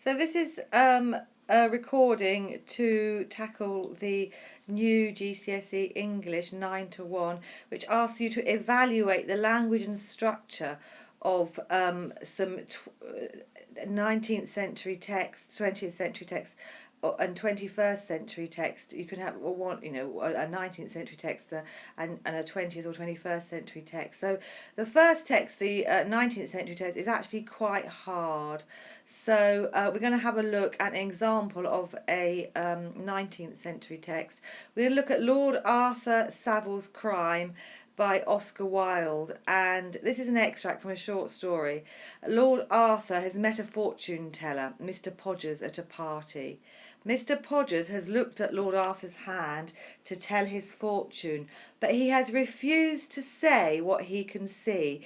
So this is a recording to tackle the new GCSE English 9 to 1, which asks you to evaluate the language and structure of some 19th century text, 20th century text, and 21st century text. You can have a 19th century text and a 20th or 21st century text. So the first text, the 19th century text, is actually quite hard. So we're going to have a look at an example of a 19th century text. We're going to look at Lord Arthur Saville's Crime by Oscar Wilde, and this is an extract from a short story. Lord Arthur has met a fortune teller, Mr. Podgers, at a party. Mr. Podgers has looked at Lord Arthur's hand to tell his fortune, but he has refused to say what he can see.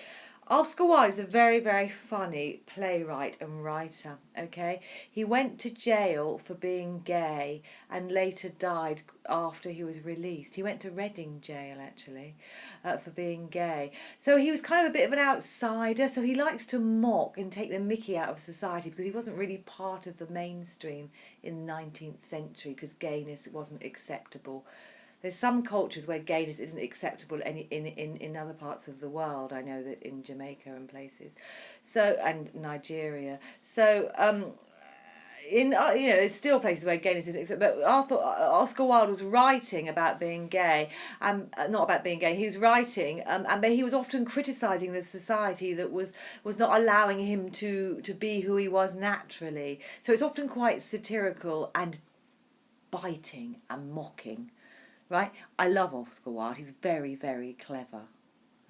Oscar Wilde is a very, very funny playwright and writer, okay? He went to jail for being gay and later died after he was released. He went to Reading jail, actually, for being gay. So he was kind of a bit of an outsider, so he likes to mock and take the mickey out of society because he wasn't really part of the mainstream in the 19th century because gayness wasn't acceptable. There's some cultures where gayness isn't acceptable in other parts of the world. I know that in Jamaica and places, so and Nigeria. So there's still places where gayness isn't acceptable. But Oscar Wilde was writing about being gay, not about being gay. He was writing, but he was often criticising the society that was not allowing him to be who he was naturally. So it's often quite satirical and biting and mocking. Right? I love Oscar Wilde. He's very, very clever.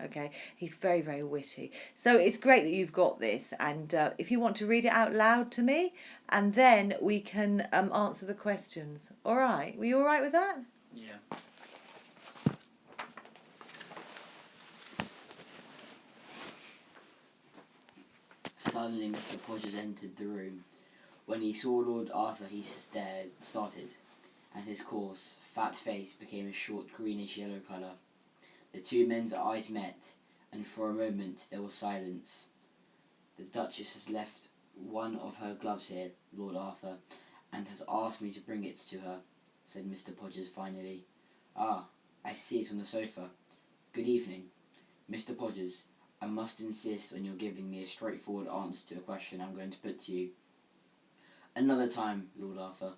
Okay? He's very, very witty. So it's great that you've got this. And if you want to read it out loud to me, and then we can answer the questions. All right? Were you all right with that? Yeah. Suddenly Mr. Podgers entered the room. When he saw Lord Arthur, he started, and his coarse, fat face became a short greenish-yellow colour. The two men's eyes met, and for a moment there was silence. "The Duchess has left one of her gloves here, Lord Arthur, and has asked me to bring it to her," said Mr. Podgers finally. "Ah, I see it on the sofa. Good evening. Mr. Podgers, I must insist on your giving me a straightforward answer to a question I'm going to put to you." "Another time, Lord Arthur.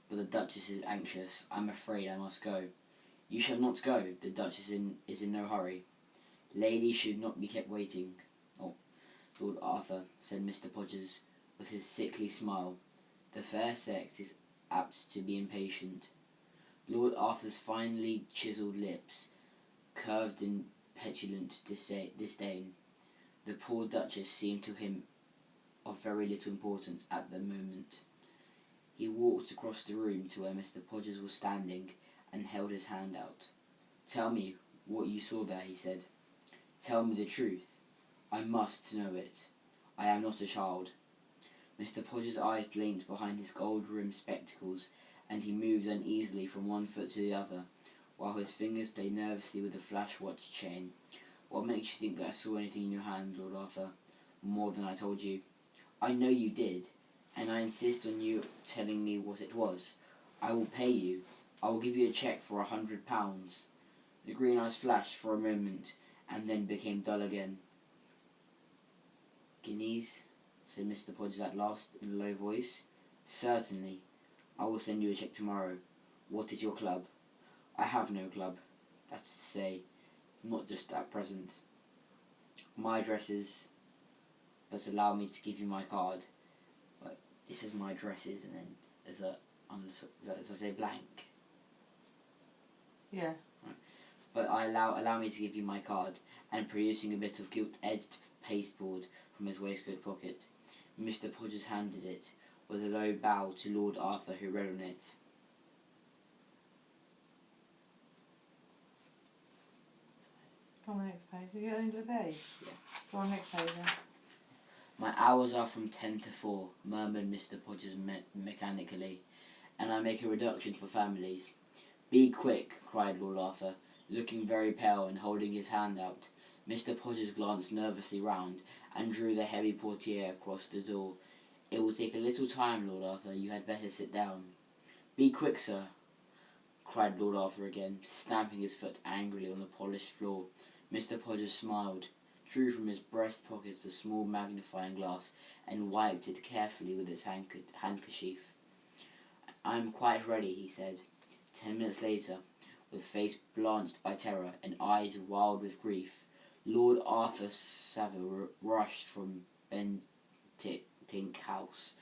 But the Duchess is anxious. I'm afraid I must go." "You shall not go. The Duchess is in no hurry. Ladies should not be kept waiting." "Oh, Lord Arthur," said Mr. Podgers, with his sickly smile, "the fair sex is apt to be impatient." Lord Arthur's finely chiselled lips curved in petulant disdain. The poor Duchess seemed to him of very little importance at the moment. He walked across the room to where Mr. Podgers was standing and held his hand out. "Tell me what you saw there," he said. "Tell me the truth. I must know it. I am not a child." Mr. Podgers' eyes blinked behind his gold-rimmed spectacles, and he moved uneasily from one foot to the other, while his fingers played nervously with the flash watch chain. "What makes you think that I saw anything in your hand, Lord Arthur? More than I told you." "I know you did, and I insist on you telling me what it was. I will pay you. I will give you a cheque for £100. The green eyes flashed for a moment, and then became dull again. "Guineas?" said Mr. Podgers at last, in a low voice. "Certainly. I will send you a cheque tomorrow. What is your club?" "I have no club. That is to say, not just at present. My address is... But allow me to give you my card." It says "my addresses," and then there's does I say blank? Yeah. Right. "But allow me to give you my card," and producing a bit of gilt-edged pasteboard from his waistcoat pocket, Mr. Podgers handed it, with a low bow, to Lord Arthur, who read on it. Go on the next page. Did you get into the page? Yeah. Go on next page then. "My hours are from 10 to 4, murmured Mr. Podgers mechanically, "and I make a reduction for families." "Be quick," cried Lord Arthur, looking very pale and holding his hand out. Mr. Podgers glanced nervously round and drew the heavy portiere across the door. It will take a little time, Lord Arthur. You had better sit down. Be quick, sir, cried Lord Arthur again, stamping his foot angrily on the polished floor. Mr. Podgers smiled, drew from his breast pocket a small magnifying glass, and wiped it carefully with his handkerchief. "I am quite ready," he said. 10 minutes later, with face blanched by terror and eyes wild with grief, Lord Arthur Savile rushed from Bentinck House,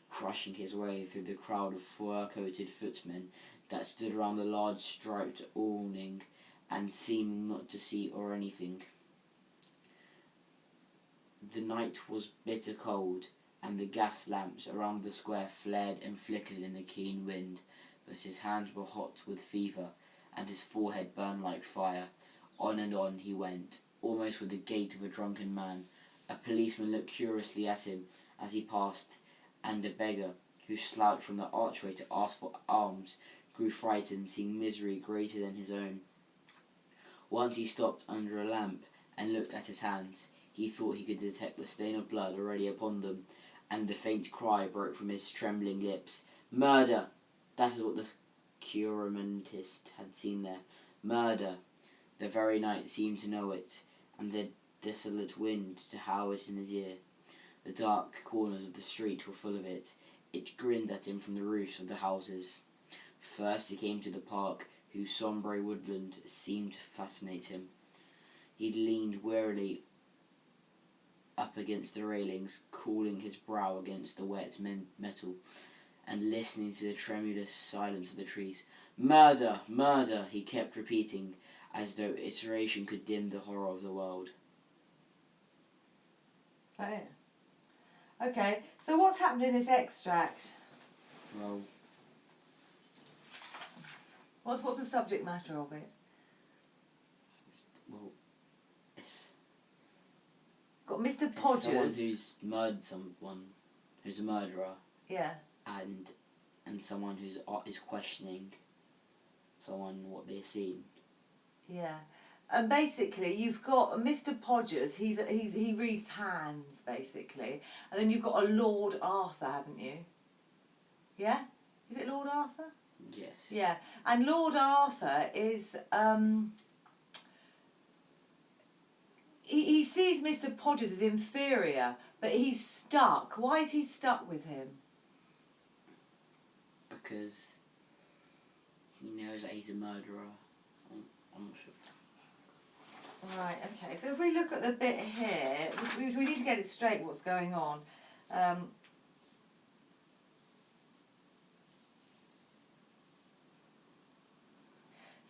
crushing his way through the crowd of fur-coated footmen that stood around the large striped awning and seeming not to see or anything. The night was bitter cold, and the gas lamps around the square flared and flickered in the keen wind, but his hands were hot with fever, and his forehead burned like fire. On and on he went, almost with the gait of a drunken man. A policeman looked curiously at him as he passed, and a beggar, who slouched from the archway to ask for alms, grew frightened, seeing misery greater than his own. Once he stopped under a lamp and looked at his hands. He thought he could detect the stain of blood already upon them, and a faint cry broke from his trembling lips. "Murder!" That is what the curiomentist had seen there. Murder! The very night seemed to know it, and the desolate wind to howl it in his ear. The dark corners of the street were full of it. It grinned at him from the roofs of the houses. First he came to the park, whose sombre woodland seemed to fascinate him. He leaned wearily up against the railings, cooling his brow against the wet metal, and listening to the tremulous silence of the trees. "Murder! Murder!" he kept repeating, as though iteration could dim the horror of the world. Oh, yeah. Okay, so what's happened in this extract? Well, What's the subject matter of it? it's Got Mr. someone Podgers. who's murdered someone, who's a murderer, Yeah. and someone who's is questioning someone what they've seen. Yeah. And basically, you've got Mr. Podgers. He reads hands basically, and then you've got a Lord Arthur, haven't you? Yeah. Is it Lord Arthur? Yes. Yeah. And Lord Arthur is he sees Mr. Podgers as inferior, but he's stuck. Why is he stuck with him? Because he knows that he's a murderer. I'm not sure. Right, okay. So if we look at the bit here, we need to get it straight what's going on.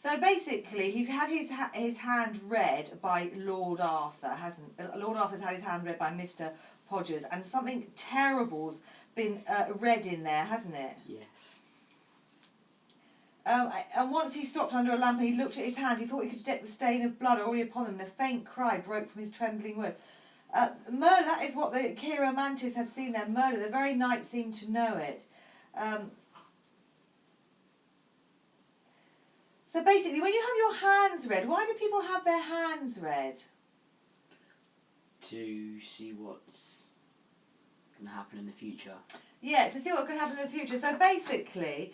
So basically, he's had his hand read by Lord Arthur, hasn't? Lord Arthur's had his hand read by Mr. Podgers, and something terrible's been read in there, hasn't it? Yes. And once he stopped under a lamp and he looked at his hands, he thought he could detect the stain of blood already upon them, and a faint cry broke from his trembling word. Murder, that is what the cheiromantist had seen there. Murder, the very night seemed to know it. So basically, when you have your hands read, why do people have their hands read? To see what's going to happen in the future. Yeah, to see what can happen in the future. So basically,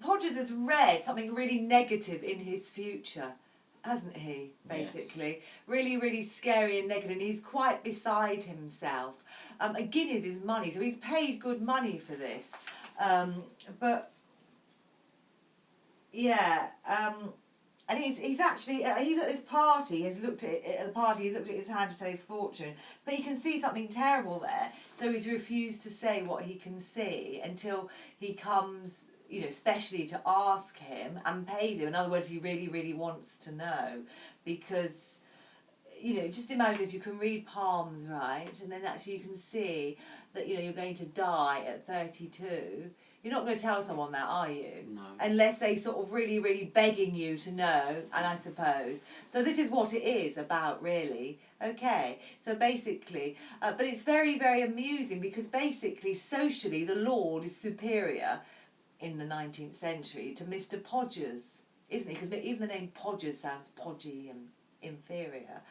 Podgers has read something really negative in his future, hasn't he? Basically, Yes. Really, really scary and negative. And he's quite beside himself. A guinea's his money, so he's paid good money for this. But yeah, and he's actually he's at this party. He's looked at the party. He's looked at his hand to tell his fortune, but he can see something terrible there. So he's refused to say what he can see until he comes, specially to ask him and pays him. In other words, he really, really wants to know, because, just imagine if you can read palms, right, and then actually you can see that, you're going to die at 32. You're not going to tell someone that, are you? No. Unless they sort of really, really begging you to know, and I suppose. So this is what it is about, really. Okay, so basically, but it's very, very amusing, because basically, socially, the Lord is superior in the 19th century to Mr. Podgers, isn't he? Because even the name Podgers sounds podgy and inferior.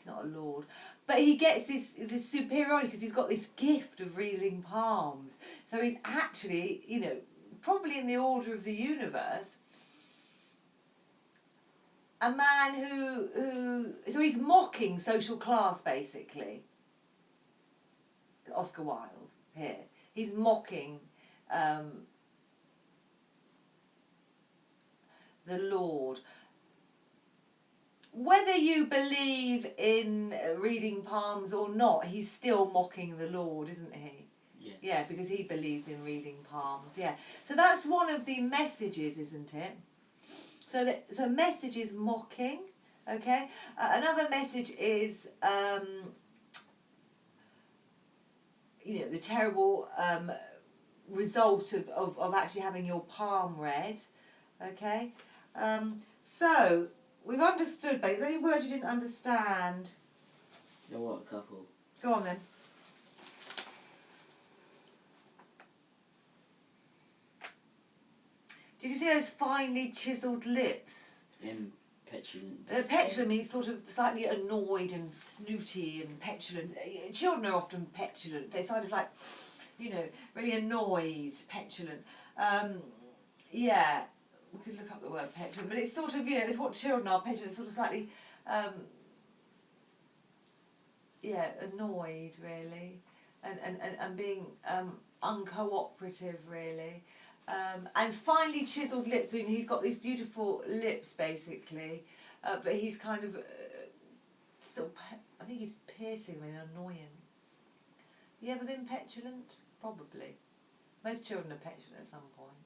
He's not a lord. But he gets this superiority because he's got this gift of reading palms. So he's actually, you know, probably in the order of the universe, a man so he's mocking social class, basically. Oscar Wilde here. He's mocking the Lord. Whether you believe in reading palms or not, he's still mocking the Lord, isn't he? Yes. Yeah, because he believes in reading palms. Yeah. So that's one of the messages, isn't it? So message is mocking. Okay. Another message is the terrible result of actually having your palm read. Okay. So we've understood, but is there any words you didn't understand? There were a couple. Go on then. Did you see those finely chiselled lips? Petulant. Petulant means sort of slightly annoyed and snooty and petulant. Children are often petulant. They're sort of like, really annoyed, petulant. Yeah, we could look up the word petulant, but it's sort of, it's what children are, petulant, sort of slightly, annoyed, really, and being uncooperative, really. And finely chiselled lips. I mean, he's got these beautiful lips, basically, but he's kind of I think he's piercing them in annoyance. You ever been petulant? Probably. Most children are petulant at some point.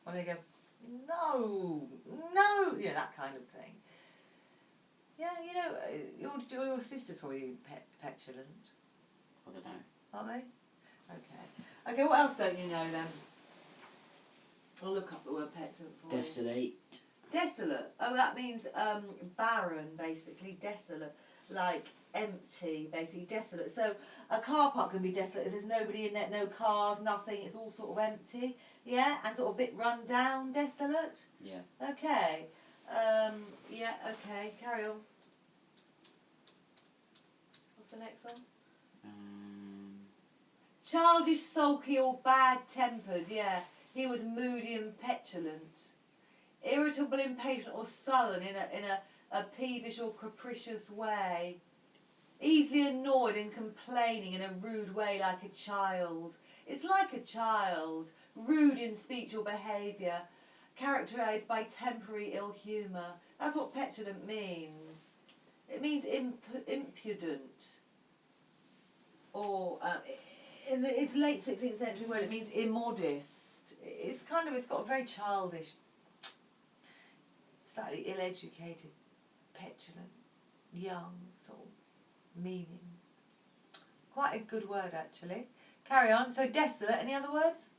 When they go, no, that kind of thing. Yeah, your sister's probably petulant. I don't know. Aren't they? Okay. Okay, what else don't you know then? I'll look up the word petulant for you. Desolate. Desolate. Oh, that means barren, basically. Desolate. Like empty, basically. Desolate. So a car park can be desolate if there's nobody in there, no cars, nothing. It's all sort of empty. Yeah? And sort of a bit run down, desolate. Yeah. Okay. Okay. Carry on. What's the next one? Childish, sulky or bad-tempered, yeah. He was moody and petulant. Irritable, impatient or sullen in a peevish or capricious way. Easily annoyed and complaining in a rude way like a child. It's like a child. Rude in speech or behaviour. Characterised by temporary ill humour. That's what petulant means. It means impudent. Or, it's late 16th century word, it means immodest. It's got a very childish, slightly ill-educated, petulant, young sort of meaning. Quite a good word, actually. Carry on. So desolate. Any other words?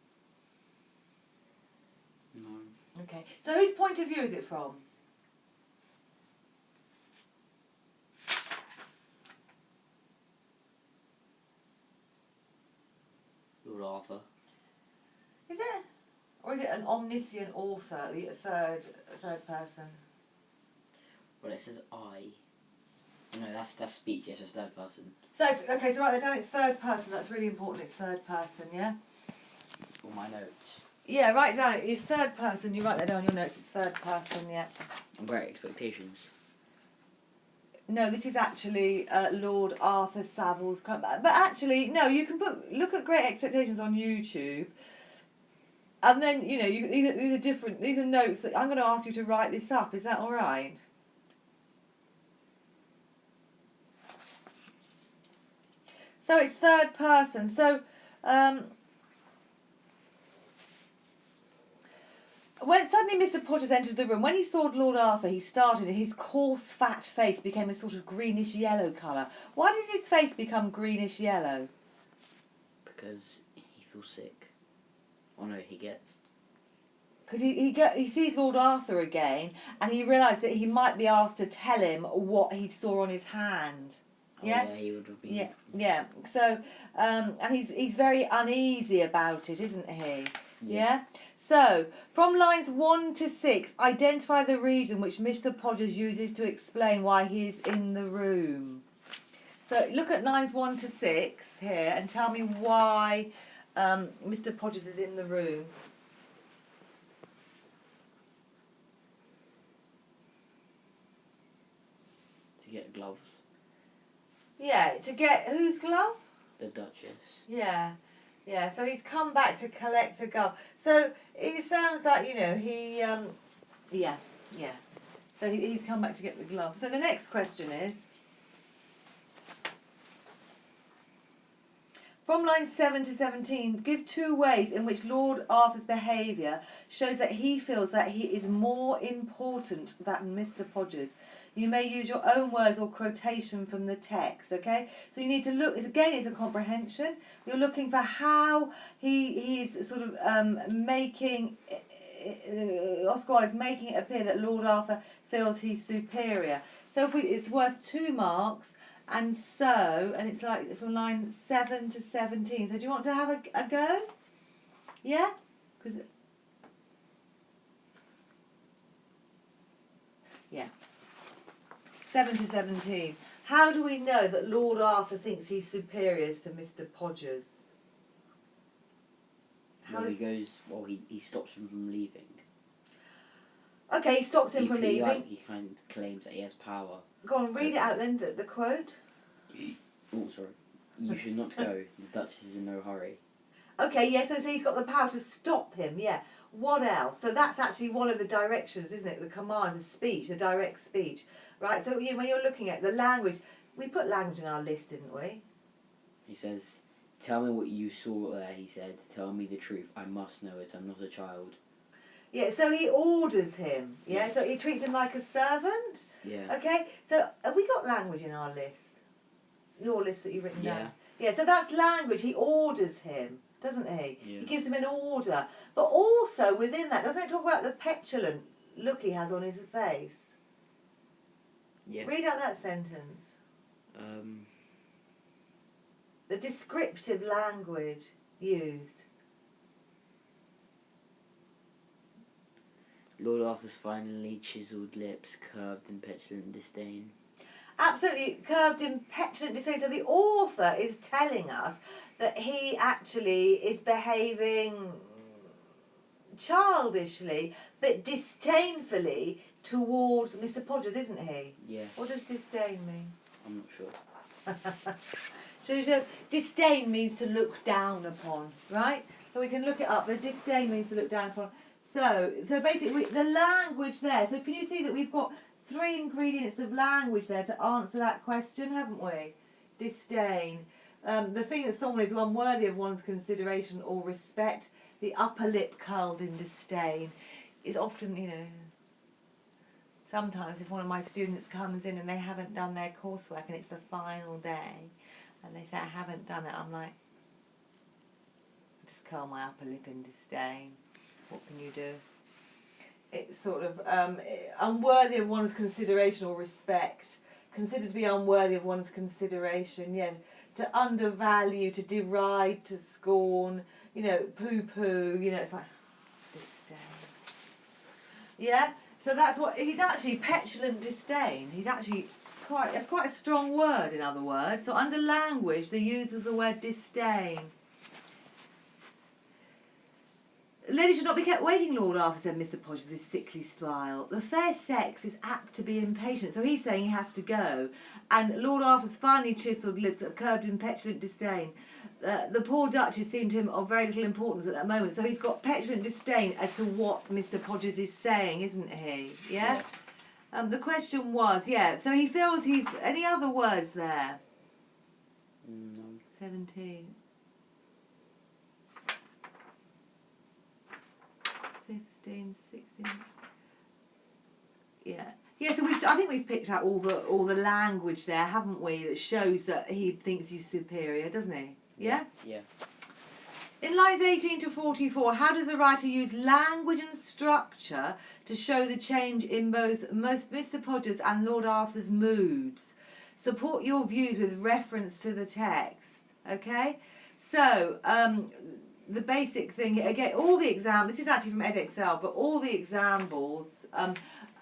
No. Okay. So whose point of view is it from? Lord Arthur. Is it? Or is it an omniscient author, the third person? Well, it says I. No, that's speech. Yes, it's third person. So so write that down. It's third person. That's really important. It's third person. Yeah. All my notes. Yeah, write it down. It's third person. You write that down on your notes. It's third person. Yeah. And Great Expectations. No, this is actually Lord Arthur Savile's. But actually, no. You can look at Great Expectations on YouTube. And then, these are different, these are notes that I'm going to ask you to write this up. Is that all right? So it's third person. So, when suddenly Mr. Podgers entered the room, when he saw Lord Arthur, he started, and his coarse, fat face became a sort of greenish-yellow colour. Why does his face become greenish-yellow? Because he feels sick. Oh no, he gets. Because he sees Lord Arthur again, and he realised that he might be asked to tell him what he saw on his hand. Yeah. Oh, yeah, he would have been. Yeah. So, and he's very uneasy about it, isn't he? Yeah. So, from lines 1 to 6, identify the reason which Mr. Podgers uses to explain why he is in the room. So look at lines 1 to 6 here and tell me why Mr. Podgers is in the room. To get gloves. Yeah, to get whose glove? The Duchess. Yeah, yeah. So he's come back to collect a glove. So it sounds like, you know, he, yeah. So he's come back to get the glove. So the next question is, from lines 7 to 17, give 2 ways in which Lord Arthur's behaviour shows that he feels that he is more important than Mr. Podgers. You may use your own words or quotation from the text, okay? So you need to look, again, it's a comprehension. You're looking for how he's sort of making, Oscar Wilde is making it appear that Lord Arthur feels he's superior. So if it's worth 2 marks, and so, and it's like from line 7 to 17. So do you want to have a go? Yeah? Because yeah. 7 to 17. How do we know that Lord Arthur thinks he's superior to Mr. Podgers? He stops him from leaving. Okay, he stops him from leaving. He kind of claims that he has power. Go on, read it out then, the quote. Oh, sorry. You should not go. The Duchess is in no hurry. Okay, yeah, so he's got the power to stop him, yeah. What else? So that's actually one of the directions, isn't it? The commands, the speech, the direct speech. Right, so when you're looking at the language, we put language in our list, didn't we? He says, tell me what you saw there, he said. Tell me the truth. I must know it. I'm not a child. Yeah, so he orders him, yeah? So he treats him like a servant? Yeah. Okay, so have we got language in our list? Your list that you've written Yeah. down? Yeah, so that's language. He orders him, doesn't he? Yeah. He gives him an order. But also within that, doesn't it talk about the petulant look he has on his face? Yeah. Read out that sentence. The descriptive language used. Lord Arthur's finely chiselled lips curved in petulant disdain. Absolutely curved in petulant disdain. So the author is telling us that he actually is behaving childishly but disdainfully towards Mr. Podgers, isn't he? Yes. What does disdain mean? I'm not sure. So disdain means to look down upon, right? So we can look it up. The disdain means to look down upon. So basically the language there. So can you see that we've got 3 ingredients of language there to answer that question, haven't we? Disdain. The thing that someone is unworthy of one's consideration or respect. The upper lip curled in disdain is often, you know, sometimes if one of my students comes in and they haven't done their coursework and it's the final day and they say I haven't done it, I'm like, I just curl my upper lip in disdain. What can you do? It's sort of unworthy of one's consideration or respect. Considered to be unworthy of one's consideration, yeah. To undervalue, to deride, to scorn, you know, poo-poo, you know, it's like, disdain. Yeah? So that's what, he's actually petulant disdain. He's actually it's quite a strong word, in other words. So under language, the use of the word disdain. Lady should not be kept waiting, Lord Arthur, said Mr. Podgers with his sickly smile. The fair sex is apt to be impatient. So he's saying he has to go. And Lord Arthur's finely chiselled lips are curved in petulant disdain. The poor Duchess seemed to him of very little importance at that moment. So he's got petulant disdain as to what Mr. Podgers is saying, isn't he? Yeah? The question was, yeah, so he feels he's... Any other words there? No. 17. 15, 16. Yeah. Yeah, so I think we've picked out all the language there, haven't we, that shows that he thinks he's superior, doesn't he? Yeah? Yeah. In lines 18 to 44, how does the writer use language and structure to show the change in both Mr. Podgers and Lord Arthur's moods? Support your views with reference to the text. Okay? So, the basic thing, again, all the this is actually from EdXL, but all the examples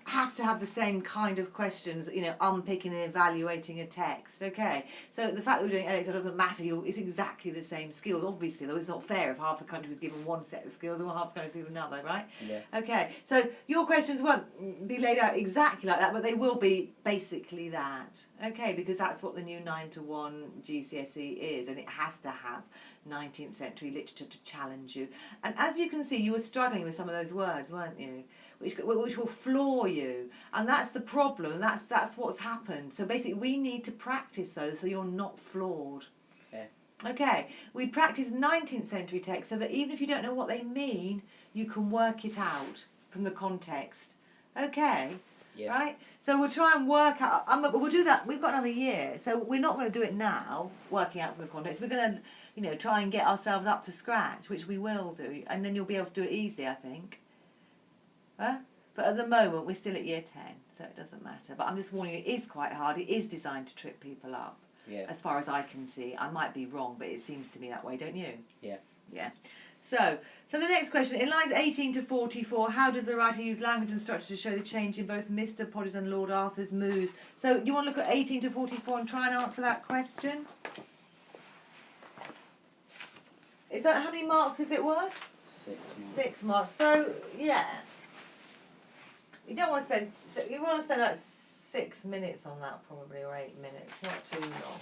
have to have the same kind of questions, unpicking and evaluating a text, okay? So the fact that we're doing edX doesn't matter, it's exactly the same skills, obviously, though it's not fair if half the country was given one set of skills and half the country was given another, right? Yeah. Okay, so your questions won't be laid out exactly like that, but they will be basically that, okay? Because that's what the new 9 to 1 GCSE is, and it has to have 19th century literature to challenge you. And as you can see, you were struggling with some of those words, weren't you? Which will floor you, and that's the problem. That's what's happened. So basically, we need to practice those so you're not floored. Okay. Okay. We practice 19th century texts so that even if you don't know what they mean, you can work it out from the context. Okay. Yeah. Right. So we'll try and work out. We'll do that. We've got another year, so we're not going to do it now, working out from the context. We're going to, try and get ourselves up to scratch, which we will do, and then you'll be able to do it easy, I think. But at the moment we're still at year 10, so it doesn't matter. But I'm just warning you, it is quite hard. It is designed to trip people up, as far as I can see. I might be wrong, but it seems to me that way, don't you? Yeah. Yeah. So the next question, in lines 18 to 44, how does the writer use language and structure to show the change in both Mr. Podgers and Lord Arthur's mood? So you want to look at 18 to 44 and try and answer that question? Is that, how many marks is it worth? 6 marks. 6 marks. So, yeah. You don't want to spend, you want to spend like 6 minutes on that probably, or 8 minutes, not too long.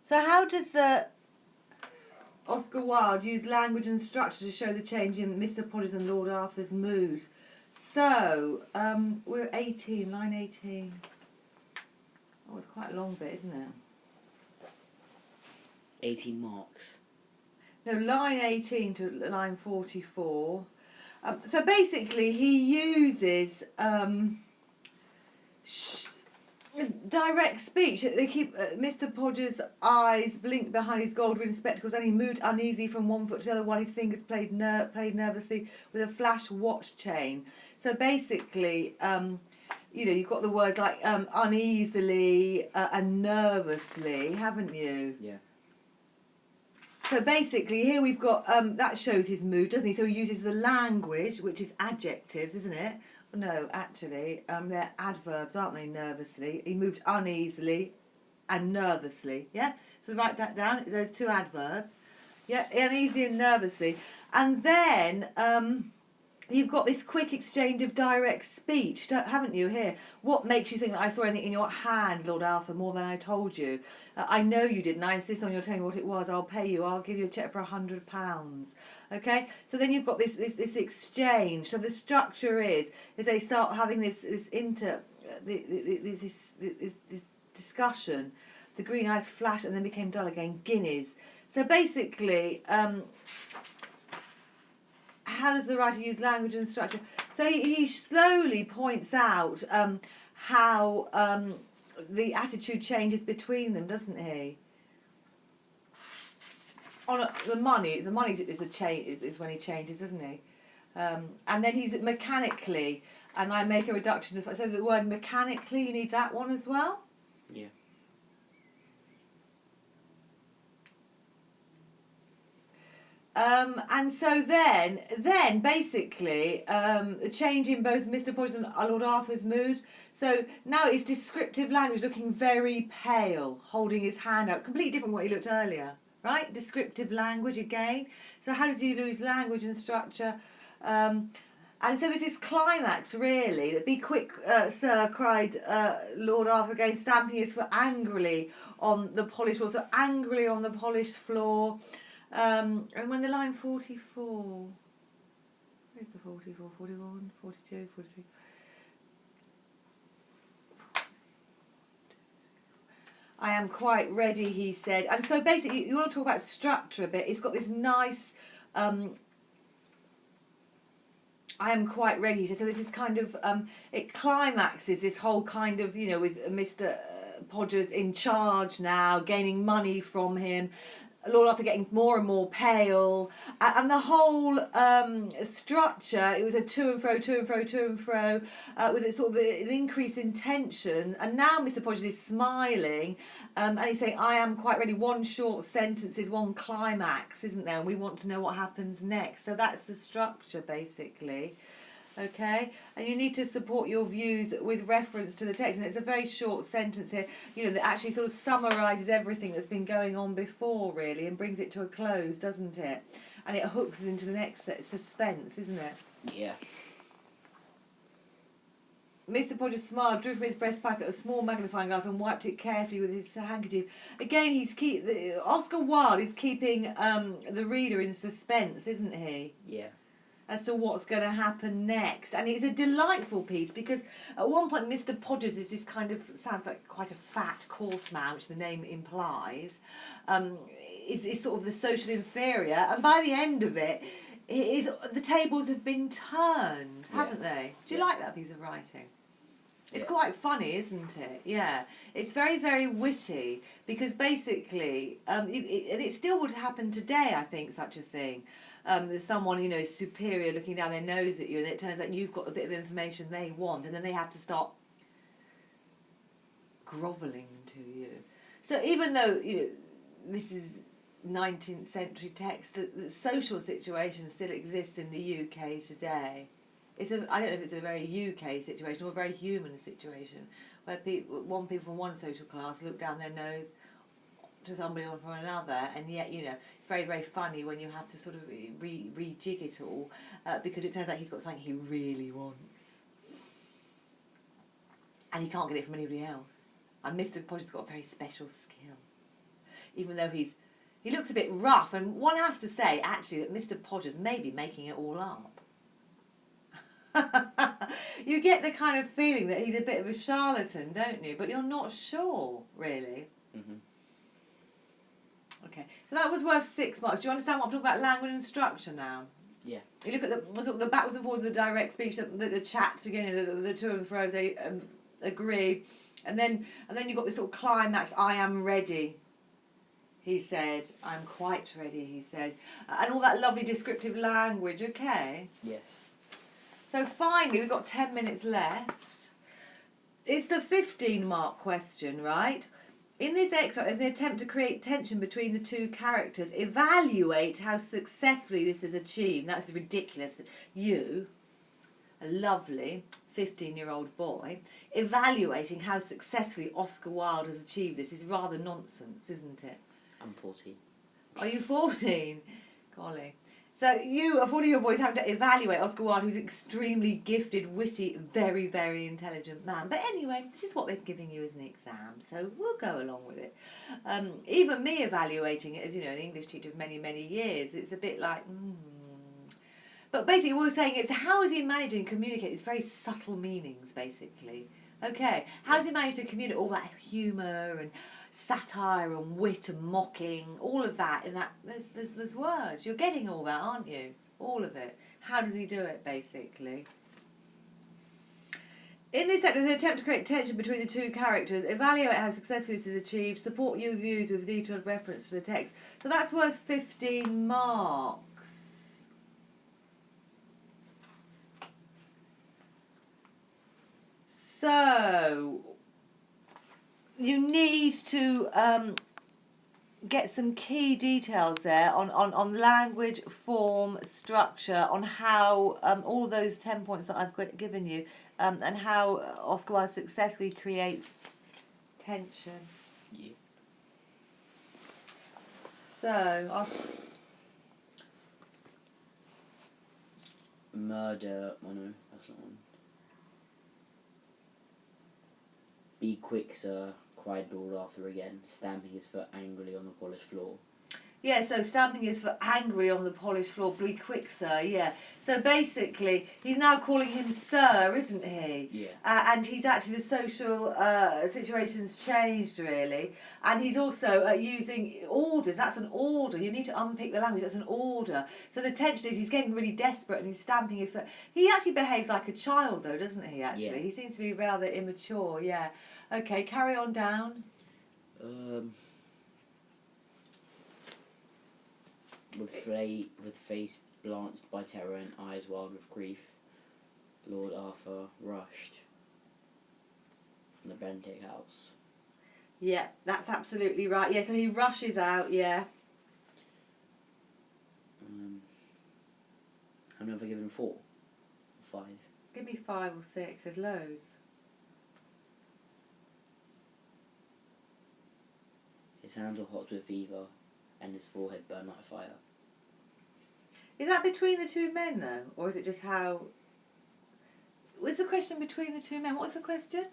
So how does the Oscar Wilde use language and structure to show the change in Mr. Podgers and Lord Arthur's mood? So, we're 18, line 18. Oh, it's quite a long bit, isn't it? 18 marks. No, line 18 to line 44. So basically he uses direct speech. They keep Mr. Podgers' eyes blinked behind his gold-rimmed spectacles, and he moved uneasily from one foot to the other while his fingers played nervously with a flash watch chain. So basically, you've got the words like uneasily and nervously, haven't you? Yeah. So basically, here we've got that shows his mood, doesn't he? So he uses the language, which is adjectives, isn't it? No, actually, they're adverbs, aren't they? Nervously. He moved uneasily and nervously. Yeah? So write that down. There's 2 adverbs. Yeah, uneasily and nervously. And then you've got this quick exchange of direct speech, haven't you, here? What makes you think that I saw anything in your hand, Lord Arthur, more than I told you? I know you didn't. I insist on your telling me what it was. I'll pay you. I'll give you a cheque for £100. Okay, so then you've got this exchange. So the structure is they start having this discussion. The green eyes flashed and then became dull again. Guineas. So basically, how does the writer use language and structure? So he slowly points out how the attitude changes between them, doesn't he? On the money is a change. Is when he changes, isn't he? And then he's mechanically, and I make a reduction to, so the word mechanically. You need that one as well. Yeah. And so then basically, a change in both Mr. Podgers and Lord Arthur's mood. So now it's descriptive language, looking very pale, holding his hand out, completely different from what he looked earlier, right? Descriptive language again. So how does he lose language and structure? And so this is climax, really. Be quick, sir, cried Lord Arthur again, stamping his foot angrily on the polished floor. So angrily on the polished floor. And when the line 44, where's the 44, 41, 42, 43? I am quite ready, he said. And so basically, you want to talk about structure a bit. It's got this nice, I am quite ready, he said. So this is kind of, it climaxes this whole kind of, you know, with Mr. Podgers in charge now, gaining money from him. Lord Arthur getting more and more pale, and the whole structure, it was a to and fro, with a sort of an increase in tension. And now Mr. Podgers is smiling, and he's saying, I am quite ready. One short sentence is one climax, isn't there? And we want to know what happens next. So that's the structure, basically. Okay, and you need to support your views with reference to the text, and it's a very short sentence here, you know, that actually sort of summarises everything that's been going on before, really, and brings it to a close, doesn't it? And it hooks us into the next suspense, isn't it? Yeah. Mr. Podgers smiled, drew from his breast pocket a small magnifying glass and wiped it carefully with his handkerchief. Again, Oscar Wilde is keeping the reader in suspense, isn't he? Yeah. As to what's going to happen next. And it's a delightful piece because at one point Mr. Podgers is this kind of, sounds like quite a fat, coarse man, which the name implies, is sort of the social inferior, and by the end of it, the tables have been turned, haven't they? Do you like that piece of writing? It's quite funny, isn't it? Yeah. It's very, very witty because basically, and it still would happen today, I think, such a thing. There's someone, you know, is superior looking down their nose at you, and it turns out you've got a bit of information they want, and then they have to start grovelling to you. So even though, you know, this is 19th century text, the social situation still exists in the UK today. I don't know if it's a very UK situation or a very human situation, where people from one social class look down their nose to somebody from another, and yet, you know, it's very, very funny when you have to sort of rejig it all, because it turns out he's got something he really wants, and he can't get it from anybody else. And Mr. Podgers has got a very special skill, even though he looks a bit rough, and one has to say actually that Mr. Podgers may be making it all up. You get the kind of feeling that he's a bit of a charlatan, don't you? But you're not sure, really. Mhm. Okay, so that was worth 6 marks. Do you understand what I'm talking about, language and structure now? Yeah. You look at the backwards and forwards of the direct speech, the chats again, the to and fro, they agree, and then you've got this sort of climax. I am ready, he said. I'm quite ready, he said, and all that lovely descriptive language. Okay. Yes. So finally, we've got 10 minutes left. It's the 15-mark question, right? In this excerpt, there's an attempt to create tension between the two characters. Evaluate how successfully this is achieved. That's ridiculous. You, a lovely 15-year-old boy, evaluating how successfully Oscar Wilde has achieved this is rather nonsense, isn't it? I'm 14. Are you 14? Golly. So you, a 40-year-old boy, is having to evaluate Oscar Wilde, who's extremely gifted, witty, very, very intelligent man. But anyway, this is what they're giving you as an exam, so we'll go along with it. Even me evaluating it, as you know, an English teacher of many, many years, it's a bit like, But basically, what we're saying is, how is he managing to communicate these very subtle meanings, basically? Okay, how does he manage to communicate all that humour and satire and wit and mocking, all of that in that there's words. You're getting all that, aren't you? All of it. How does he do it, basically? In this section, there's an attempt to create tension between the two characters, evaluate how successfully this is achieved, support your views with detailed reference to the text. So that's worth 15 marks. So you need to get some key details there on language, form, structure, on how all those 10 points that I've given you, and how Oscar Wilde successfully creates tension. Yeah. So, Murder. Oh no, that's not one. Be quick, sir, cried Lord Arthur again, stamping his foot angrily on the polished floor. Yeah, so stamping is for angry on the polished floor. Be quick, sir. Yeah. So basically, he's now calling him sir, isn't he? Yeah. And he's actually, the social situation's changed, really. And he's also using orders. That's an order. You need to unpick the language. That's an order. So the tension is he's getting really desperate and he's stamping his foot. He actually behaves like a child, though, doesn't he, actually? Yeah. He seems to be rather immature, yeah. Okay, carry on down. With face blanched by terror and eyes wild with grief, Lord Arthur rushed from the Bentinck house. Yeah, that's absolutely right. Yeah, so he rushes out, yeah. How many have I given? 4? 5? Give me 5 or 6, there's loads. His hands were hot with fever, and his forehead burned like fire. Is that between the two men, though? Or is it just how... Was the question between the two men? What was the question?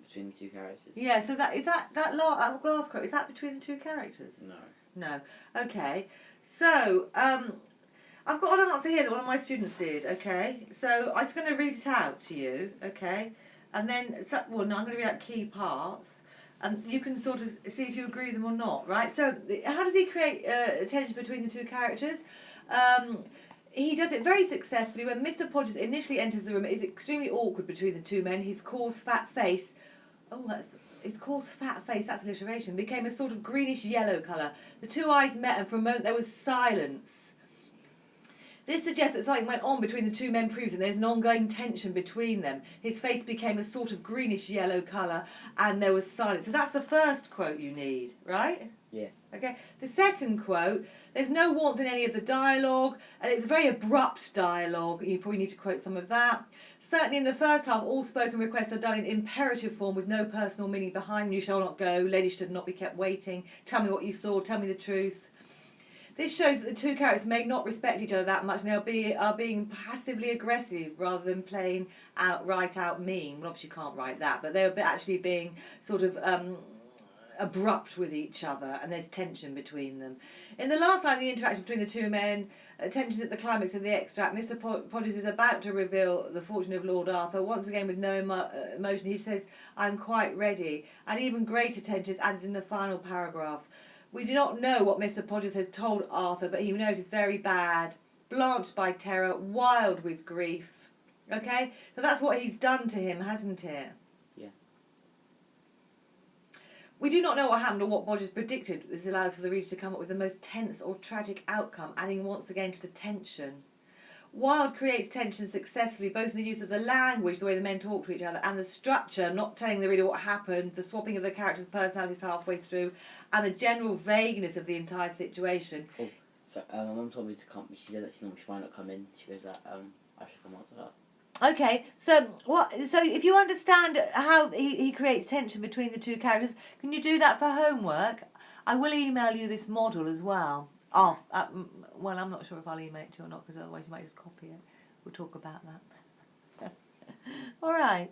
Between the two characters? Yeah, so that last quote, is that between the two characters? No. No. Okay. So, I've got an answer here that one of my students did, okay? So, I'm just going to read it out to you, okay? And then, I'm going to read out key parts. And you can sort of see if you agree with them or not, right? So, how does he create tension between the two characters? He does it very successfully. When Mr. Podgers initially enters the room, it is extremely awkward between the two men. His coarse, fat face... His coarse, fat face, that's alliteration, became a sort of greenish-yellow colour. The two eyes met and for a moment there was silence. This suggests that something went on between the two men previously and there's an ongoing tension between them. His face became a sort of greenish-yellow colour and there was silence. So that's the first quote you need, right? Yeah. Okay. The second quote, there's no warmth in any of the dialogue, and it's very abrupt dialogue. You probably need to quote some of that. Certainly in the first half, all spoken requests are done in imperative form with no personal meaning behind them. You shall not go, ladies should not be kept waiting, tell me what you saw, tell me the truth. This shows that the two characters may not respect each other that much and they are being passively aggressive rather than plain right out mean. Well, obviously you can't write that, but they're actually being sort of abrupt with each other and there's tension between them. In the last line, the interaction between the two men, tensions at the climax of the extract, Mr. Podgers is about to reveal the fortune of Lord Arthur. Once again with no emotion, he says, I'm quite ready. And even greater tension is added in the final paragraphs. We do not know what Mr. Podgers has told Arthur, but he knows it's very bad, blanched by terror, wild with grief. Okay? So that's what he's done to him, hasn't it? Yeah. We do not know what happened or what Podgers predicted. This allows for the reader to come up with the most tense or tragic outcome, adding once again to the tension. Wilde creates tension successfully, both in the use of the language, the way the men talk to each other, and the structure, not telling the reader what happened, the swapping of the characters' personalities halfway through, and the general vagueness of the entire situation. Oh, so my mum told me to come. She said that she might not come in. She goes that I should come answer her. Okay, so if you understand how he creates tension between the two characters, can you do that for homework? I will email you this model as well. Oh, well, I'm not sure if I'll email it to you or not, because otherwise you might just copy it. We'll talk about that. All right.